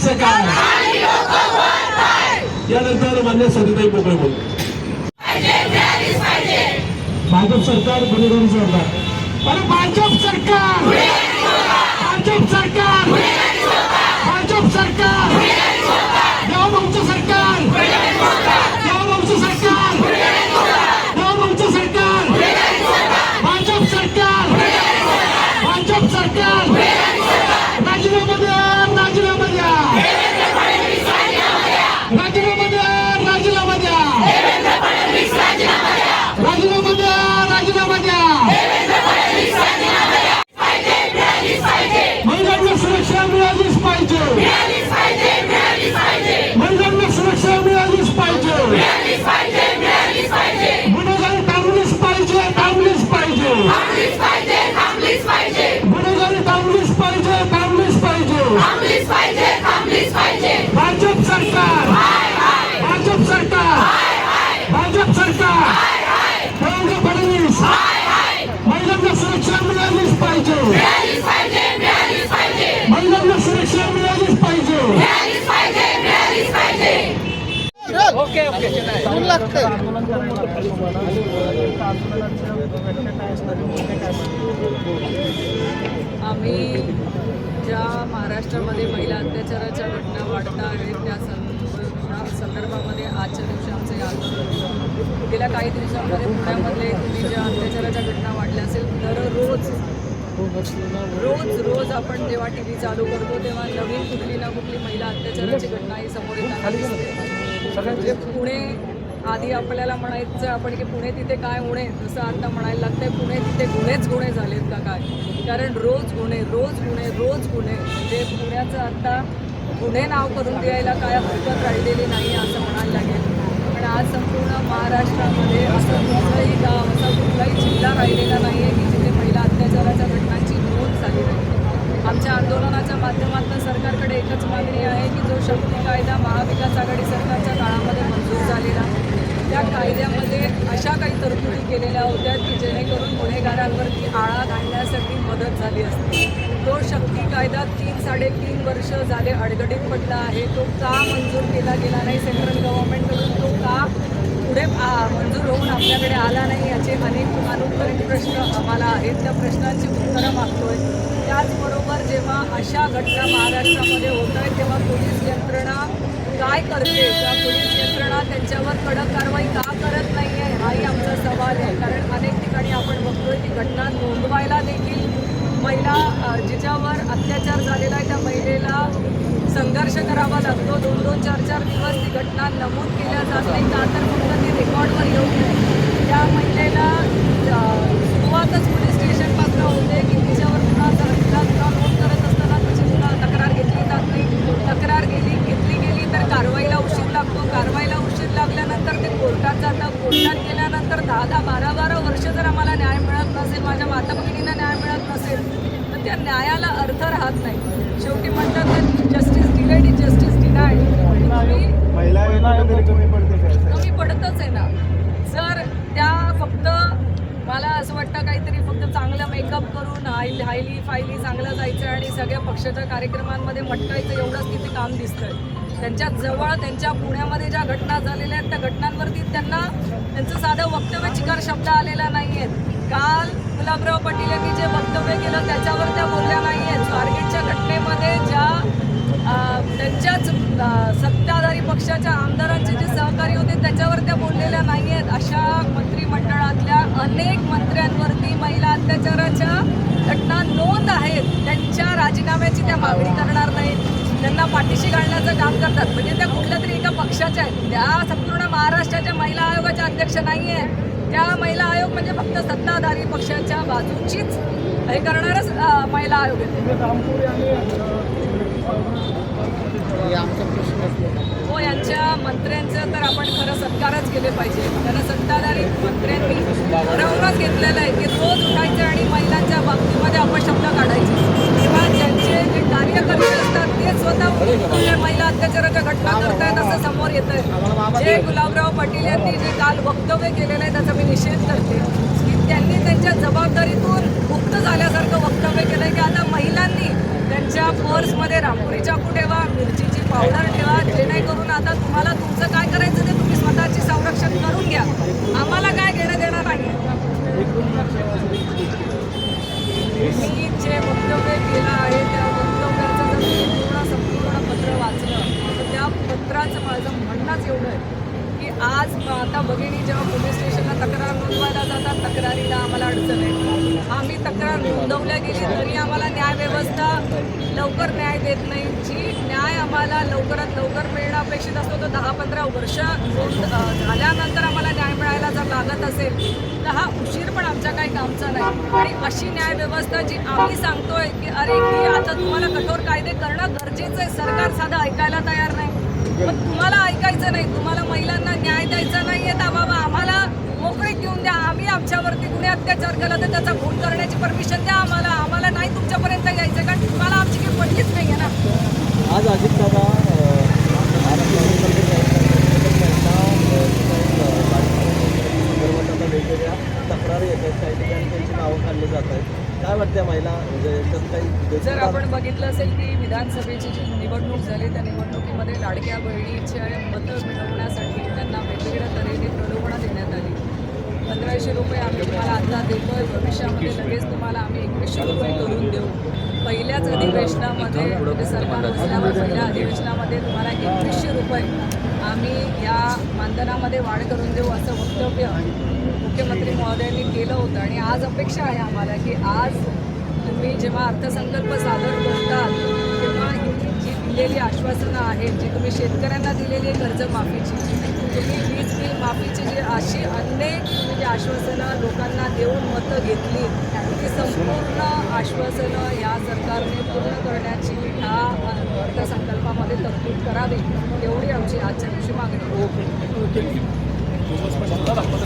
कसं काय? यानंतर मान्य सरिताई मोकळे बोलतो. भाजप सरकार गुन्हेगारी सरकार, अरे भाजप सरकार, भाजप सरकार, भाजप सरकार, देवाभाऊचं सरकार, देवाभाऊचं सरकार, देवाभाऊचं सरकार, भाजप सरकार, भाजप सरकार, राजीनामा द्या, राजीनामा द्या, राजीनामा द्या, राजीनामा द्या, राजीनामा द्या, राजीनामा द्या, महिलांना सुरक्षा मिळालीच पाहिजे, महिलांना सुरक्षा मिळालीच पाहिजे, गुन्हेगारी थांबलीच पाहिजे, थांबलीच पाहिजे, गुन्हेगारी थांबलीच पाहिजे, थांबलीच पाहिजे, भाजप सरकार, भाजप सरकार, भाजप सरकार, देवेंद्र फडणवीस, महिलांना सुरक्षा मिळालीच पाहिजे, महिलांना सुरक्षा मिळालीच पाहिजे. ओके ओके आम्ही ज्या महाराष्ट्रामध्ये महिला अत्याचाराच्या घटना वाढत आहेत त्या संदर्भामध्ये आजच्या दिवशी आमचं हे आंदोलन. गेल्या काही दिवसांमध्ये पुण्यामध्ये तुम्ही ज्या अत्याचाराच्या घटना वाढल्या असेल दररोज रोज आपण जेव्हा टी व्ही चालू करतो तेव्हा नवीन कुठली ना कुठली महिला अत्याचाराची घटना ही समोर येताना दिसते. पुणे आधी आपल्याला म्हणायचं आपण की पुणे तिथे काय गुन्हे, जसं आता म्हणायला लागतंय पुणे तिथे गुन्हे झालेत का काय, कारण रोज गुन्हे म्हणजे पुण्याचं आता गुन्हे नाव करून द्यायला काय हरकत राहिलेली नाही असं म्हणायला लागेल. पण आज संपूर्ण महाराष्ट्रामध्ये असं कुठलंही गाव, असा कुठलाही जिल्हा राहिलेला नाही आहे की जिथे महिला अत्याचाराच्या घटनांची नोंद झाली नाही. आमच्या आंदोलनाच्या माध्यमातून सरकारकडे एकच मागणी आहे की जो शक्ती कायदा महाविकास आघाडी सरकारच्या काळामध्ये मंजूर झालेला, त्या कायद्यामध्ये अशा काही तरतुदी केलेल्या होत्या की जेणेकरून गुन्हेगारांवरती आळा घालण्यासाठी मदत झाली असते. तो शक्ती कायदा 3-3.5 वर्ष झाले अडगडीत पडला आहे. तो का मंजूर केला गेला नाही सेंट्रल गव्हर्नमेंटकडून, तो का पुढे मंजूर होऊन आपल्याकडे आला नाही, याचे अनेक अनुत्तरित प्रश्न आम्हाला आहेत. त्या प्रश्नांची उत्तरं मागतोय. त्याचबरोबर जेव्हा अशा घटना महाराष्ट्रामध्ये होत आहेत तेव्हा पोलीस यंत्रणा काय करते, त्या पोलीस यंत्रणा त्यांच्यावर कडक कारवाई का करत नाही आहे हाही आमचा सवाल आहे. कारण अनेक ठिकाणी आपण बघतोय की घटना नोंदवायला देखील महिला जिच्यावर अत्याचार झालेला आहे त्या महिलेला संघर्ष करावा लागतो. 2-2, 4-4 दिवस ती घटना नमूद केल्या जात नाही का तर फक्त ती रेकॉर्डवर येऊ नये. त्या महिलेला सुरुवातच पोलीस स्टेशनपासून होते की तिच्यावर गुन्हा नोंद करत असताना तिची तक्रार घेतली जात नाही. तक्रार घेतली गेली तर कारवाईला उशीर लागतो. कारवाईला उशीर लागल्यानंतर ते कोर्टात जातं. कोर्टात गेल्यानंतर 10-12 वर्ष जर आम्हाला न्याय मिळत नसेल, माझ्या माता भगिनींना न्याय मिळत नसेल तर त्या न्यायाला अर्थ राहत नाही. शेवटी म्हणतात तर जस्टिस डिलेड इज जस्टिस डिनायड. कमी पडतच आहे ना. जर त्या फक्त मला असं वाटतं काहीतरी फक्त चांगलं मेकअप करून हायली फायली चांगलं जायचं आणि सगळ्या पक्षाच्या कार्यक्रमांमध्ये मटकायचं एवढंच तिथे काम दिसतंय. त्यांच्या जवळ त्यांच्या पुण्यामध्ये ज्या घटना झालेल्या आहेत त्या घटनांवरती त्यांचं साधं वक्तव्य चिकार शब्द आलेला नाही आहेत. काल गुलाबराव पाटील यांनी जे वक्तव्य केलं त्याच्यावर त्या बोलल्या नाही आहेत. स्वारगेटच्या घटनेमध्ये ज्या त्यांच्याच सत्ताधारी पक्षाच्या आमदारांचे जे सहकारी होते त्याच्यावर त्या बोललेल्या नाही आहेत. अशा मंत्रिमंडळातल्या अनेक मंत्र्यांवरती महिला अत्याचाराच्या घटना नोंद आहेत. त्यांच्या राजीनाम्याची त्या मागणी करणार नाहीत, त्यांना पाठीशी घालण्याचं काम करतात. म्हणजे त्या कुठल्या तरी एका पक्षाच्या आहेत. त्या संपूर्ण महाराष्ट्राच्या महिला आयोगाच्या अध्यक्ष नाही आहेत. त्या महिला आयोग म्हणजे फक्त सत्ताधारी पक्षाच्या बाजूचीच हे करणारच महिला आयोग आहे. हो, यांच्या मंत्र्यांचं तर आपण खरं सत्कारच केले पाहिजे. त्यांना सत्ताधारी मंत्र्यांनी ठरवूनच घेतलेलं आहे की रोज उठायचं आणि महिलांच्या बाबतीमध्ये अपशब्द काढायचे. किंवा ज्यांचे जे कार्यकर्ते असतात ते स्वतः महिला अत्याचाराच्या घटना करतायत असं समोर येत आहे. जे गुलाबराव पाटील यांनी जे काल वक्तव्य केलेलं आहे त्याचा मी निषेध करते की त्यांनी त्यांच्या जबाबदारीतून मुक्त झाल्यासारखं वक्तव्य केलं आहे की आता महिलांनी त्यांच्या पर्समध्ये रांगोळी चाकू ठेवा, मिरचीची आता भगिनी जेव्हा पोलीस स्टेशनला तक्रार नोंदवायला जातात तक्रारीला आम्हाला अडचण आहे. आम्ही तक्रार नोंदवल्या गेली तरी आम्हाला न्यायव्यवस्था लवकर न्याय देत नाही. जी न्याय आम्हाला लवकरात लवकर मिळणं अपेक्षित असतो तो 10-15 वर्ष झाल्यानंतर आम्हाला न्याय मिळायला जर लागत असेल तर हा उशीर पण आमच्या काही कामचा नाही. आणि अशी न्यायव्यवस्था जी आम्ही सांगतोय की अरे ही आता तुम्हाला कठोर कायदे करणं गरजेचं आहे, सरकार साधं ऐकायला तयार नाही. पण तुम्हाला ऐकायचं नाही, तुम्हाला महिलांना न्याय द्यायचा नाही आहे तर बाबा आम्हाला मोकळीक देऊन द्या. आम्ही आमच्यावरती गुन्हे अत्याचार केला तर त्याचा खून करण्याची परमिशन द्या आम्हाला. आम्हाला नाही तुमच्यापर्यंत यायचं कारण तुम्हाला आमची काही पडलीच नाही आहे ना. आज अजितदादा वेगवेगळ्या तक्रारी येत आहेत, काही ठिकाणी त्यांची नावं काढली जात आहेत. काय वाटतं महिला म्हणजे याच्यात काही जर आपण बघितलं असेल की विधानसभेची जी निवडणूक झाली त्या निवडणुकीमध्ये लाडक्या बहिणीच्या मतं मिळवण्यासाठी त्यांना वेगवेगळ्या तऱ्हेने प्रलोभनं देण्यात आली. 1500 रुपये आम्ही तुम्हाला आता देतोय, भविष्यामध्ये लगेच तुम्हाला आम्ही 2100 रुपये करून देऊ. पहिल्याच अधिवेशनामध्ये म्हणजे सरकार बसल्यावर पहिल्या अधिवेशनामध्ये तुम्हाला 2100 रुपये आम्ही या मानधनामध्ये वाढ करून देऊ असं वक्तव्य मुख्यमंत्री महोदयांनी केलं होतं. आणि आज अपेक्षा आहे आम्हाला की आज तुम्ही जेव्हा अर्थसंकल्प सादर करतात तेव्हा ही जी दिलेली आश्वासनं आहेत, जी तुम्ही शेतकऱ्यांना दिलेली आहे कर्जमाफीची, तुम्ही वीज बिल माफीची जी अशी अनेक तुम्ही जी आश्वासनं लोकांना देऊन मतं घेतली ती संपूर्ण आश्वासनं या सरकारने पूर्ण करण्याची ह्या अर्थसंकल्पामध्ये तरतूद करावी एवढी आमची आजच्या दिवशी मागणी आहे.